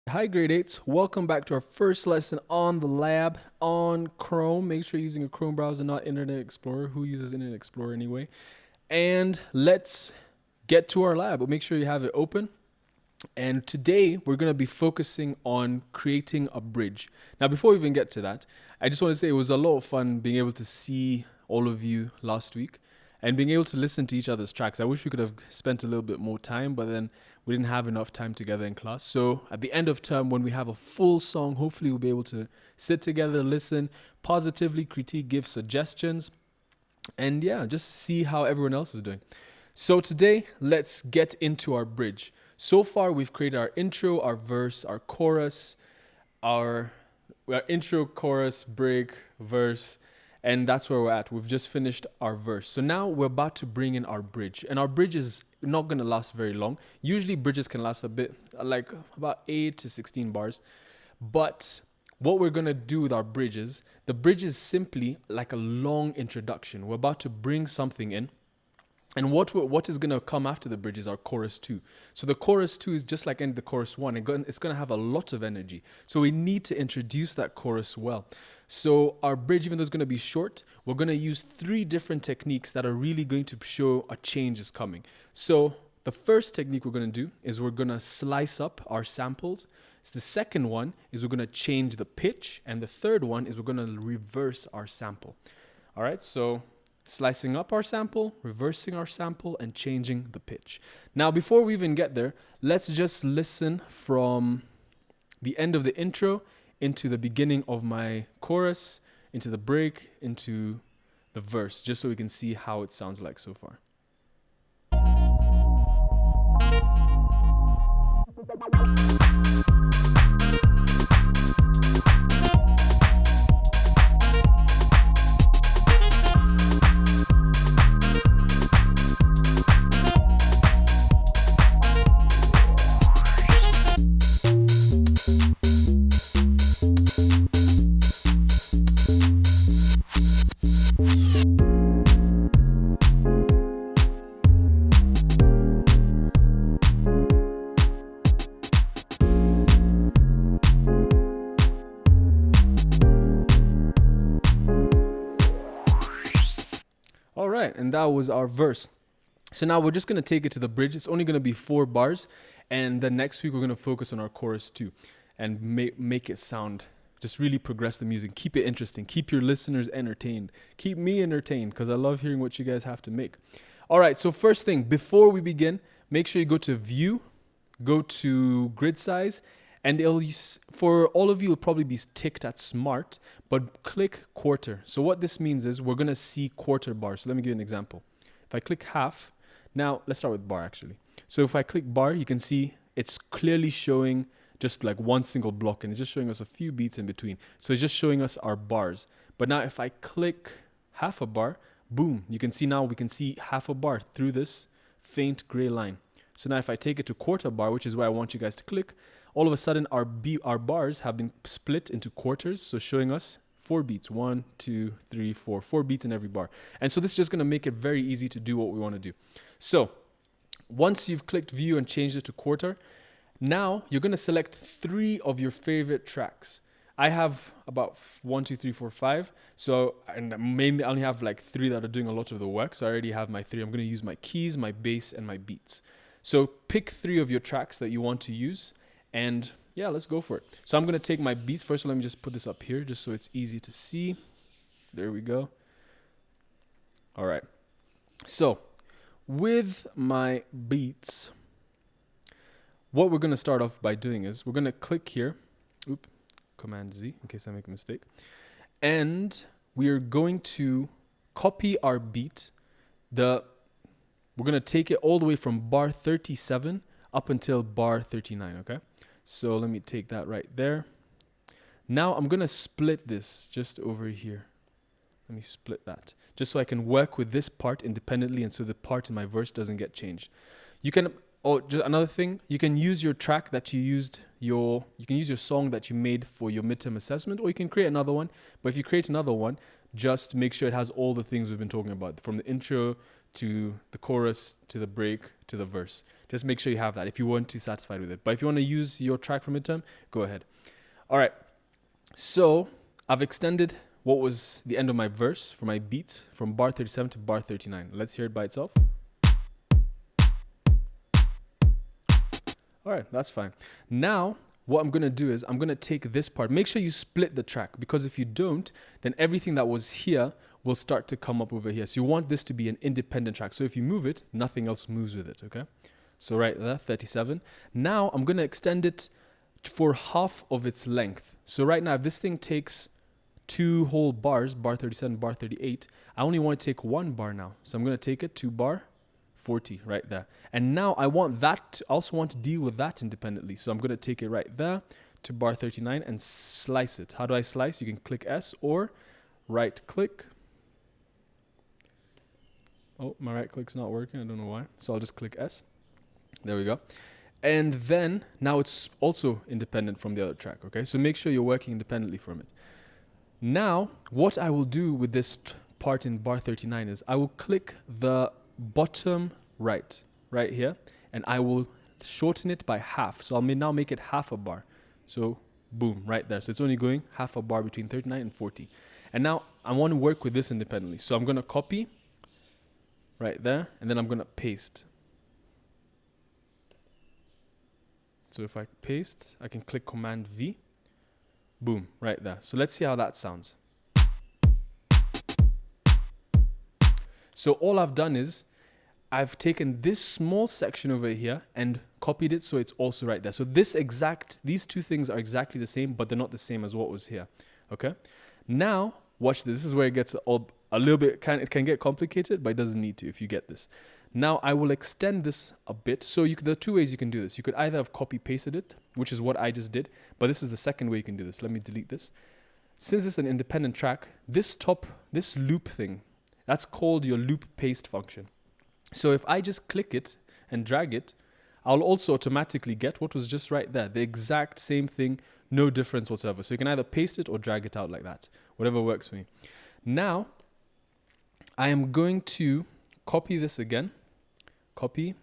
Hi, grade 8s. Welcome back to our first lesson on the lab on Chrome. Make sure you're using a Chrome browser, not Internet Explorer. Who uses Internet Explorer anyway? And let's get to our lab. But make sure you have it open. And today we're going to be focusing on creating a bridge. Now, before we even get to that, I just want to say it was a lot of fun being able to see all of you last week and being able to listen to each other's tracks. I wish we could have spent a little bit more time, but then we didn't have enough time together in class. So at the end of term, when we have a full song, hopefully we'll be able to sit together, listen, positively critique, give suggestions, and yeah, just see how everyone else is doing. So today, let's get into our bridge. So far, we've created our intro, our verse, our chorus, our intro, chorus, break, verse, and that's where we're at. We've just finished our verse. So now we're about to bring in our bridge. And our bridge is not going to last very long. Usually bridges can last a bit, like about 8 to 16 bars. But what we're going to do with our bridges, the bridge is simply like a long introduction. We're about to bring something in. And what is going to come after the bridge is our chorus 2. So the chorus 2 is just like the chorus 1. It's going to have a lot of energy. So we need to introduce that chorus well. So our bridge, even though it's going to be short, we're going to use 3 different techniques that are really going to show a change is coming. So the first technique we're going to do is we're going to slice up our samples. The second one is we're going to change the pitch. And the third one is we're going to reverse our sample. All right, so slicing up our sample, reversing our sample, and changing the pitch. Now, before we even get there, let's just listen from the end of the intro into the beginning of my chorus, into the break, into the verse, just so we can see how it sounds like so far. All right, and that was our verse. So now we're just going to take it to the bridge. It's only going to be 4 bars. And then next week, we're going to focus on our chorus 2 and make it sound, just really progress the music. Keep it interesting. Keep your listeners entertained. Keep me entertained because I love hearing what you guys have to make. All right, so first thing, before we begin, make sure you go to View, go to Grid Size, and for all of you, it'll probably be ticked at Smart, but click Quarter. So what this means is we're going to see quarter bars. So let me give you an example. If I click half, now let's start with bar actually. So if I click bar, you can see it's clearly showing just like one single block, and it's just showing us a few beats in between. So it's just showing us our bars. But now if I click half a bar, boom, you can see now we can see half a bar through this faint gray line. So now if I take it to quarter bar, which is where I want you guys to click, all of a sudden our bars have been split into quarters, so showing us 4 beats, 1, 2, 3, 4, 4 beats in every bar. And so this is just going to make it very easy to do what we want to do. So once you've clicked view and changed it to quarter, now you're going to select 3 of your favorite tracks. I have about 1, 2, 3, 4, 5. So, and mainly I only have like 3 that are doing a lot of the work. So I already have my 3. I'm going to use my keys, my bass, and my beats. So pick 3 of your tracks that you want to use. And yeah, let's go for it. So I'm going to take my beats. First, let me just put this up here just so it's easy to see. There we go. All right. So with my beats, what we're going to start off by doing is we're going to click here. Command Z in case I make a mistake. And we are going to copy our beat. We're going to take it all the way from bar 37 up until bar 39, okay? So let me take that right there. Now I'm going to split this just over here. Let me split that just so I can work with this part independently and so the part in my verse doesn't get changed. You can, just another thing, you can use your track that you can use your song that you made for your midterm assessment, or you can create another one. But if you create another one, just make sure it has all the things we've been talking about, from the intro to the chorus, to the break, to the verse. Just make sure you have that if you weren't too satisfied with it. But if you want to use your track from midterm, go ahead. All right. So I've extended what was the end of my verse for my beat from bar 37 to bar 39. Let's hear it by itself. All right, that's fine. Now, what I'm going to do is I'm going to take this part. Make sure you split the track, because if you don't, then everything that was here will start to come up over here. So you want this to be an independent track. So if you move it, nothing else moves with it, okay? So right there, 37. Now I'm going to extend it for half of its length. So right now, if this thing takes 2 whole bars, bar 37, bar 38, I only want to take 1 bar now. So I'm going to take it to bar 40 right there. And now I want that, I also want to deal with that independently. So I'm going to take it right there to bar 39 and slice it. How do I slice? You can click S or right click. Oh, my right click's not working. I don't know why. So I'll just click S. There we go. And then now it's also independent from the other track. Okay. So make sure you're working independently from it. Now, what I will do with this part in bar 39 is I will click the bottom right here, and I will shorten it by half. So I'll now make it half a bar. So boom, right there. So it's only going half a bar between 39 and 40. And now I want to work with this independently. So I'm going to copy right there, and then I'm going to paste. So if I paste, I can click Command V. Boom, right there. So let's see how that sounds. So all I've done is I've taken this small section over here and copied it so it's also right there. So these two things are exactly the same, but they're not the same as what was here. Okay? Now, watch this. This is where it gets a little bit, it can get complicated, but it doesn't need to if you get this. Now I will extend this a bit. So there are 2 ways you can do this. You could either have copy pasted it, which is what I just did, but this is the second way you can do this. Let me delete this. Since this is an independent track, this loop thing, that's called your loop paste function. So if I just click it and drag it, I'll also automatically get what was just right there. The exact same thing, no difference whatsoever. So you can either paste it or drag it out like that, whatever works for me. Now, I am going to copy this again. Copy,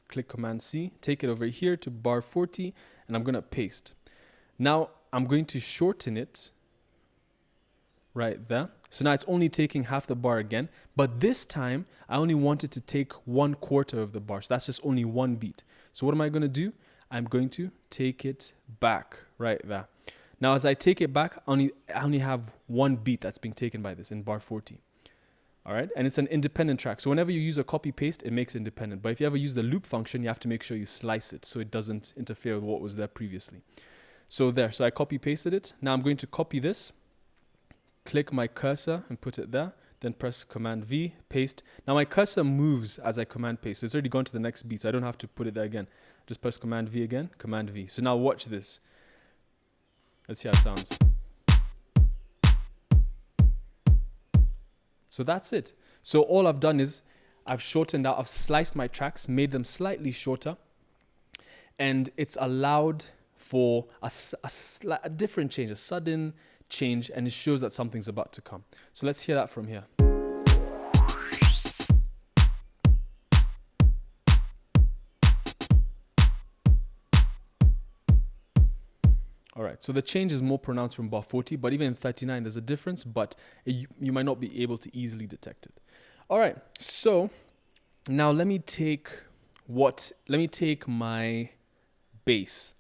click Command C, take it over here to bar 40, and I'm going to paste. Now, I'm going to shorten it right there. So now it's only taking half the bar again, but this time I only wanted to take 1/4 of the bar. So that's just only 1 beat. So what am I going to do? I'm going to take it back right there. Now, as I take it back, I only have 1 beat that's being taken by this in bar 40. All right. And it's an independent track. So whenever you use a copy paste, it makes it independent. But if you ever use the loop function, you have to make sure you slice it so it doesn't interfere with what was there previously. So there. So I copy pasted it. Now I'm going to copy this, click my cursor and put it there. Then press Command V, paste. Now my cursor moves as I Command paste. So it's already gone to the next beat. So I don't have to put it there again. Just press Command V again, Command V. So now watch this. Let's see how it sounds. So that's it. So all I've done is I've shortened out, I've sliced my tracks, made them slightly shorter, and it's allowed for a different change, a sudden change, and it shows that something's about to come. So let's hear that from here. All right, so the change is more pronounced from bar 40, but even in 39, there's a difference, but you might not be able to easily detect it. All right, so now let me take my bass.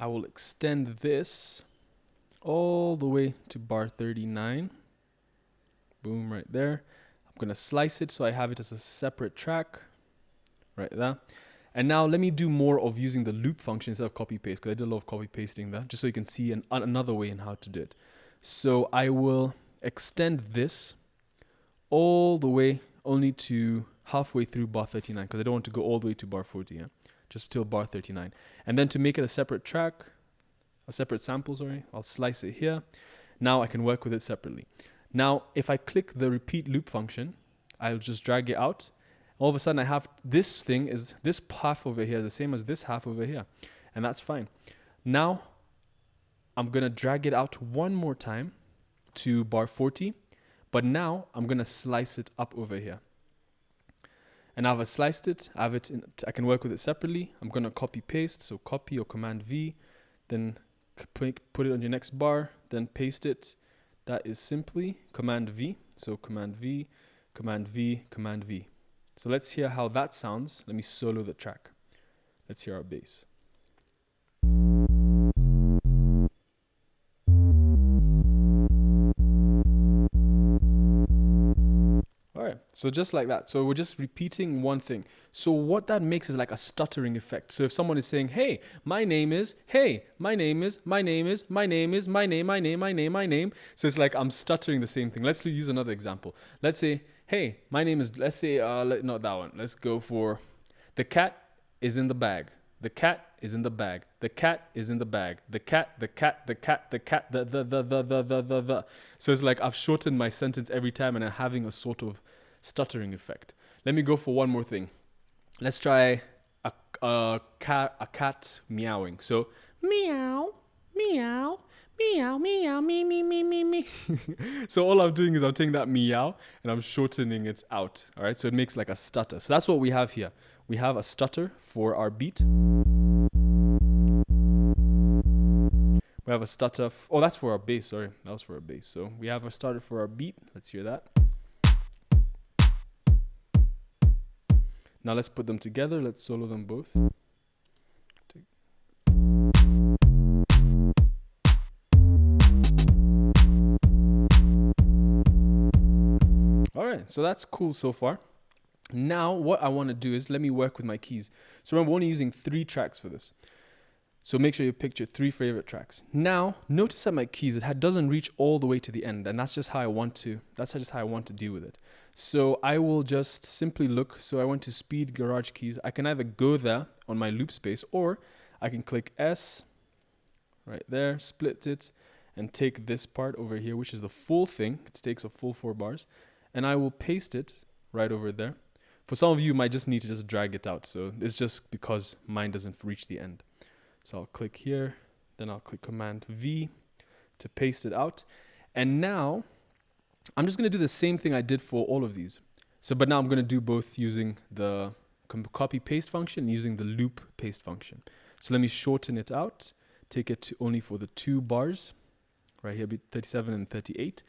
I will extend this all the way to bar 39. Boom, right there. I'm gonna slice it so I have it as a separate track, right there. And now let me do more of using the loop function instead of copy paste, because I did a lot of copy pasting there, just so you can see another way in how to do it. So I will extend this all the way only to halfway through bar 39, because I don't want to go all the way to bar 40, yeah? Just till bar 39. And then to make it a separate track, a separate sample, I'll slice it here. Now I can work with it separately. Now, if I click the repeat loop function, I'll just drag it out. All of a sudden I have this half over here is the same as this half over here, and that's fine. Now I'm gonna drag it out one more time to bar 40, but now I'm gonna slice it up over here. And now I've sliced it. I can work with it separately. I'm going to copy paste. So copy or Command V, then put it on your next bar, then paste it. That is simply Command V. So Command V, Command V, Command V. So let's hear how that sounds. Let me solo the track. Let's hear our bass. All right, so just like that. So we're just repeating one thing. So what that makes is like a stuttering effect. So if someone is saying, hey, my name is, hey, my name is, my name is, my name is, my name, my name, my name, my name. So it's like I'm stuttering the same thing. Let's use another example. Let's say, hey, my name is, let's say, not that one. Let's go for, the cat is in the bag. The cat is in the bag. The cat is in the bag. The cat, the cat, the cat, the cat, the. So it's like I've shortened my sentence every time and I'm having a sort of stuttering effect. Let me go for one more thing. Let's try a cat meowing. So meow, meow, meow, meow, me, me, me, me, me. So all I'm doing is I'm taking that meow and I'm shortening it out. All right, so it makes like a stutter. So that's what we have here. We have a stutter for our beat. We have a stutter. Oh, that's for our bass. Sorry, that was for our bass. So we have a stutter for our beat. Let's hear that. Now let's put them together. Let's solo them both. All right, so that's cool so far. Now what I want to do is let me work with my keys. So remember, we're only using 3 tracks for this. So make sure you picture 3 favorite tracks. Now, notice that my keys, it doesn't reach all the way to the end, and that's just how I want to deal with it. So I will just simply look. So I went to speed garage keys. I can either go there on my loop space, or I can click S right there, split it, and take this part over here, which is the full thing. It takes a full 4 bars, and I will paste it right over there. For some of you, you might just need to just drag it out. So it's just because mine doesn't reach the end. So I'll click here, then I'll click Command V to paste it out. And now I'm just going to do the same thing I did for all of these. So, but now I'm going to do both using the copy paste function, using the loop paste function. So let me shorten it out, take it to only for the 2 bars, right here, 37 and 38.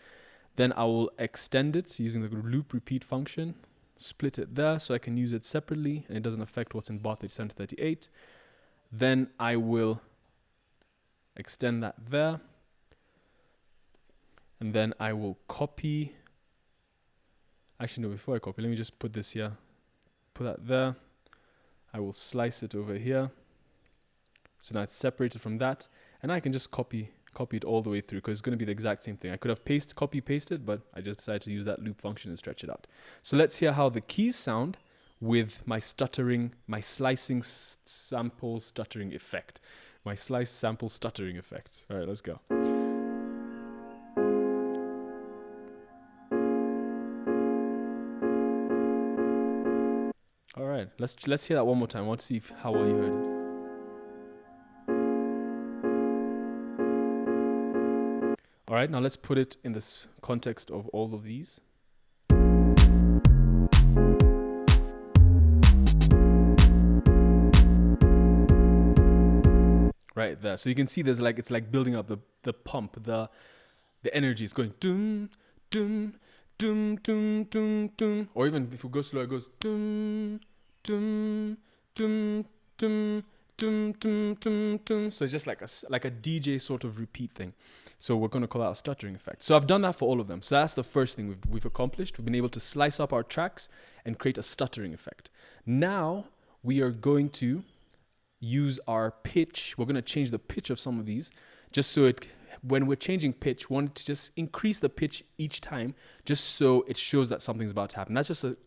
Then I will extend it using the loop repeat function, split it there so I can use it separately and it doesn't affect what's in bar 37 to 38. Then I will extend that there. And then I will copy. Actually, no, before I copy, let me just put this here. Put that there. I will slice it over here. So now it's separated from that. And I can just copy it all the way through because it's going to be the exact same thing. I could have copy pasted, but I just decided to use that loop function and stretch it out. So let's hear how the keys sound with my slicing sample stuttering effect. My slice sample stuttering effect. All right, let's go. All right, let's hear that one more time. I want to see how well you heard it. All right, now let's put it in this context of all of these. Right there. So you can see there's like, it's like building up the pump, the energy is going dum, dum, dum, dum, dum, dum. Or even if we go slow, it goes dum, dum, dum, dum, dum, dum, dum, dum. So it's just like a DJ sort of repeat thing. So we're going to call that a stuttering effect. So I've done that for all of them. So that's the first thing we've accomplished. We've been able to slice up our tracks and create a stuttering effect. Now we are going to use our pitch. We're going to change the pitch of some of these just so when we're changing pitch, we want to just increase the pitch each time just so it shows that something's about to happen. That's just a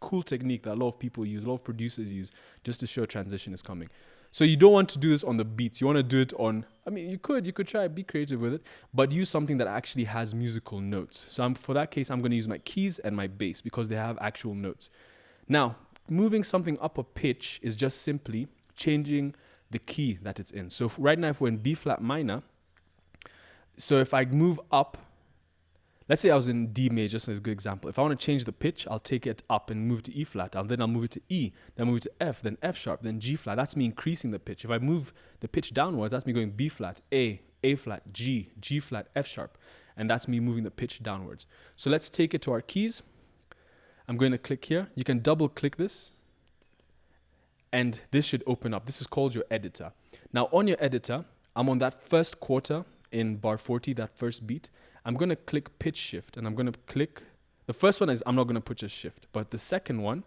cool technique that a lot of people use, a lot of producers use just to show a transition is coming. So you don't want to do this on the beats. You want to do it on, I mean, you could try, be creative with it, but use something that actually has musical notes. So for that case, I'm going to use my keys and my bass because they have actual notes. Now, moving something up a pitch is just simply changing the key that it's in. So right now, if we're in B flat minor, so if I move up, let's say I was in D major, just as a good example. If I want to change the pitch, I'll take it up and move to E flat, and then I'll move it to E, then move it to F, then F sharp, then G flat. That's me increasing the pitch. If I move the pitch downwards, that's me going B flat, A flat, G flat, F sharp, and that's me moving the pitch downwards. So let's take it to our keys. I'm going to click here. You can double click this, and this should open up. This is called your editor. Now on your editor, I'm on that first quarter in bar 40, that first beat. I'm going to click pitch shift, and I'm going to click, the first one is, I'm not going to put a shift, but the second one,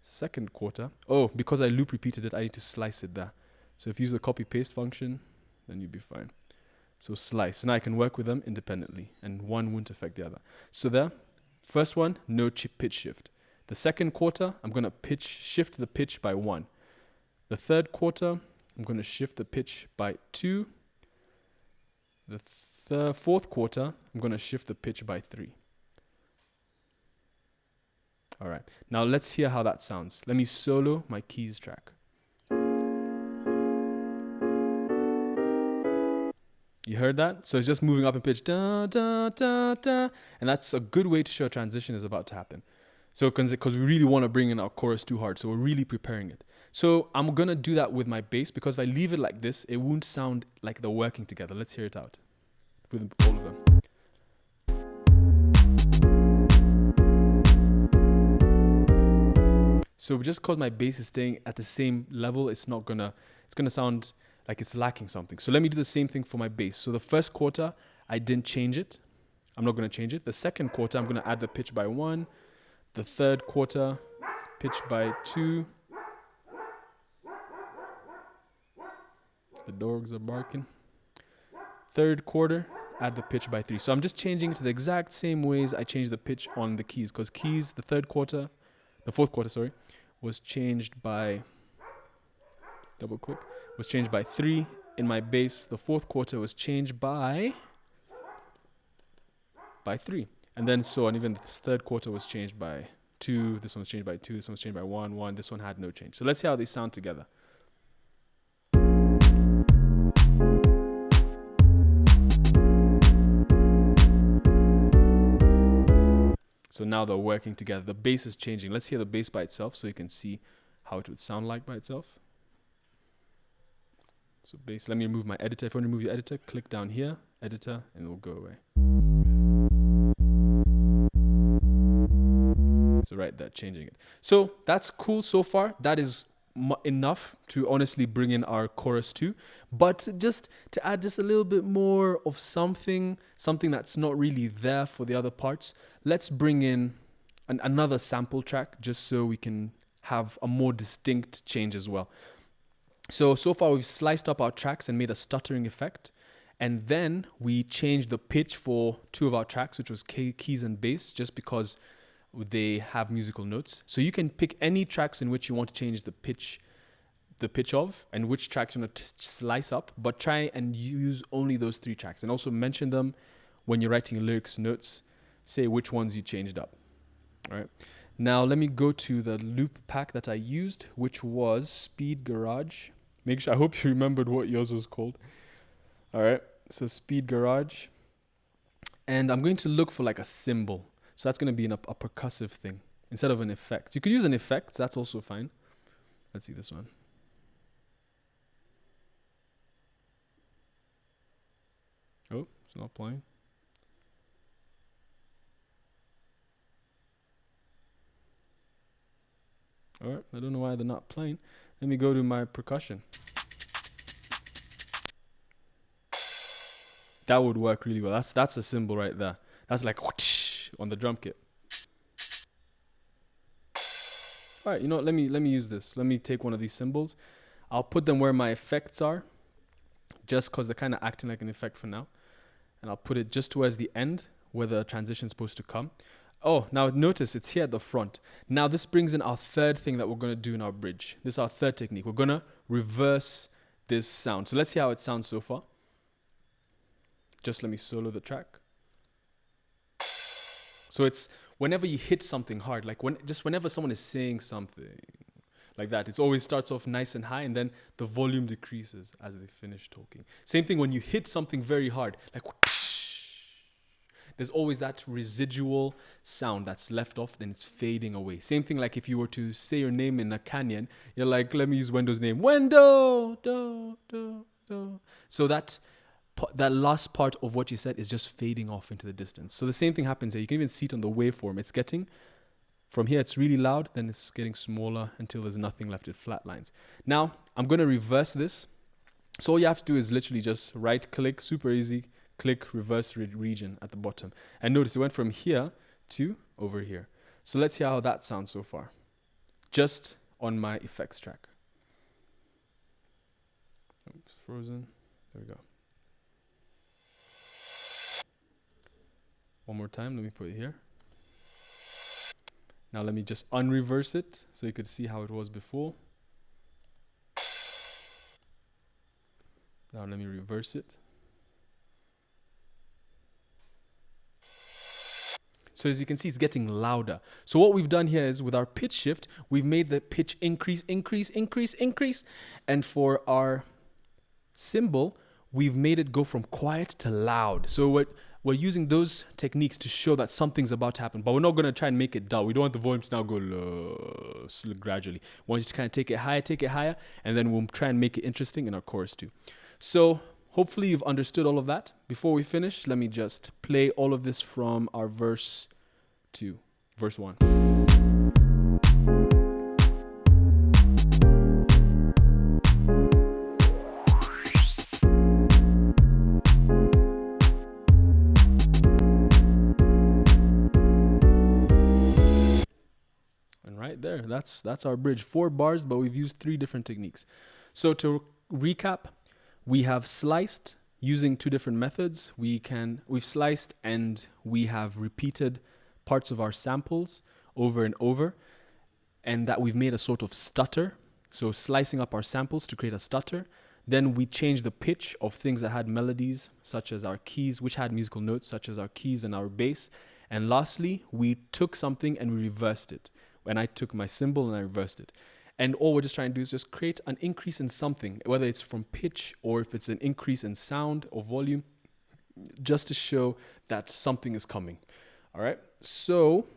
second quarter, oh, because I loop repeated it, I need to slice it there. So if you use the copy paste function, then you'll be fine. So slice, so now I can work with them independently, and one won't affect the other. So there, first one, no pitch shift. The second quarter, I'm going to shift the pitch by 1. The third quarter, I'm going to shift the pitch by 2. The fourth quarter, I'm going to shift the pitch by 3. All right, now let's hear how that sounds. Let me solo my keys track. You heard that? So it's just moving up in pitch, da, da, da, da. And that's a good way to show a transition is about to happen. So because we really want to bring in our chorus 2 hard, so we're really preparing it. So I'm going to do that with my bass, because if I leave it like this, it won't sound like they're working together. Let's hear it out with all of them. So just because my bass is staying at the same level, it's gonna sound like it's lacking something. So let me do the same thing for my bass. So the first quarter, I didn't change it. I'm not gonna change it. The second quarter, I'm gonna add the pitch by 1. The third quarter, pitch by 2. The dogs are barking. Third quarter, add the pitch by 3. So I'm just changing it to the exact same ways I changed the pitch on the keys, because keys, the fourth quarter, sorry, was changed by, double click, was changed by 3. In my bass, the fourth quarter was changed by 3. And then so on, even the third quarter was changed by 2. This one was changed by 2. This one was changed by 1, 1. This one had no change. So let's see how they sound together. So now they're working together. The bass is changing. Let's hear the bass by itself so you can see how it would sound like by itself. So bass, let me remove my editor. If you want to remove your editor, click down here, editor, and it will go away. So right there, changing it. So that's cool so far. That is enough to honestly bring in our chorus 2, but just to add just a little bit more of something that's not really there for the other parts, let's bring in another sample track just so we can have a more distinct change as well. So far we've sliced up our tracks and made a stuttering effect, and then we changed the pitch for 2 of our tracks, which was keys and bass, just because they have musical notes. So you can pick any tracks in which you want to change the pitch of, and which tracks you want to slice up, but try and use only those 3 tracks, and also mention them when you're writing lyrics notes. Say which ones you changed up. All right. Now let me go to the loop pack that I used, which was Speed Garage. I hope you remembered what yours was called. All right. So Speed Garage, and I'm going to look for like a cymbal. So that's going to be a percussive thing instead of an effect. You could use an effect. That's also fine. Let's see this one. Oh, it's not playing. All right, I don't know why they're not playing. Let me go to my percussion. That would work really well. That's a cymbal right there. That's like whoosh on the drum kit. All right, you know what? Let me use this. Let me take one of these cymbals. I'll put them where my effects are, just because they're kind of acting like an effect for now. And I'll put it just towards the end where the transition's supposed to come. Oh, now notice it's here at the front. Now this brings in our third thing that we're going to do in our bridge. This is our third technique. We're going to reverse this sound. So let's see how it sounds so far. Just let me solo the track. So it's whenever you hit something hard, like whenever someone is saying something like that, it always starts off nice and high, and then the volume decreases as they finish talking. Same thing when you hit something very hard, like whoosh. there's always that residual sound that's left off, then it's fading away. Same thing like if you were to say your name in a canyon, you're like, let me use Wendo's name. Wendo, do, do, do. So that last part of what you said is just fading off into the distance. So the same thing happens here. You can even see it on the waveform. It's getting, from here it's really loud, then it's getting smaller until there's nothing left, it flatlines. Now, I'm going to reverse this. So all you have to do is literally just right click, super easy, click reverse region at the bottom. And notice it went from here to over here. So let's hear how that sounds so far. Just on my effects track. Oops, frozen. There we go. One more time, let me put it here. Now let me just unreverse it so you could see how it was before. Now let me reverse it. So as you can see, it's getting louder. So what we've done here is with our pitch shift, we've made the pitch increase. And for our cymbal, we've made it go from quiet to loud. So we're using those techniques to show that something's about to happen, but we're not going to try and make it dull. We don't want the volume to now go low, gradually. We want you to kind of take it higher, and then we'll try and make it interesting in our chorus too. So hopefully you've understood all of that. Before we finish, let me just play all of this from our verse 2, verse 1. And right there, that's our bridge. 4 bars, but we've used 3 different techniques. So to recap, we have sliced using 2 different methods. We've sliced and we have repeated parts of our samples over and over, and that we've made a sort of stutter. So slicing up our samples to create a stutter. Then we changed the pitch of things that had melodies, such as our keys, which had musical notes, such as our keys and our bass. And lastly, we took something and we reversed it. And I took my cymbal and I reversed it. And all we're just trying to do is just create an increase in something, whether it's from pitch or if it's an increase in sound or volume, just to show that something is coming. All right. So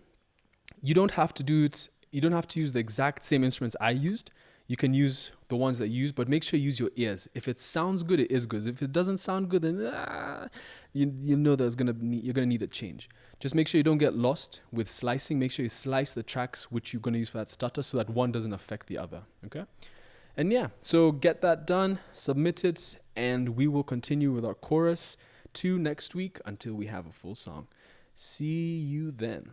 you don't have to do it. You don't have to use the exact same instruments I used. You can use the ones that you use, but make sure you use your ears. If it sounds good, it is good. If it doesn't sound good, then you know you're gonna need a change. Just make sure you don't get lost with slicing. Make sure you slice the tracks which you're gonna use for that stutter, so that one doesn't affect the other. Okay, and yeah, so get that done, submit it, and we will continue with our chorus 2 next week until we have a full song. See you then.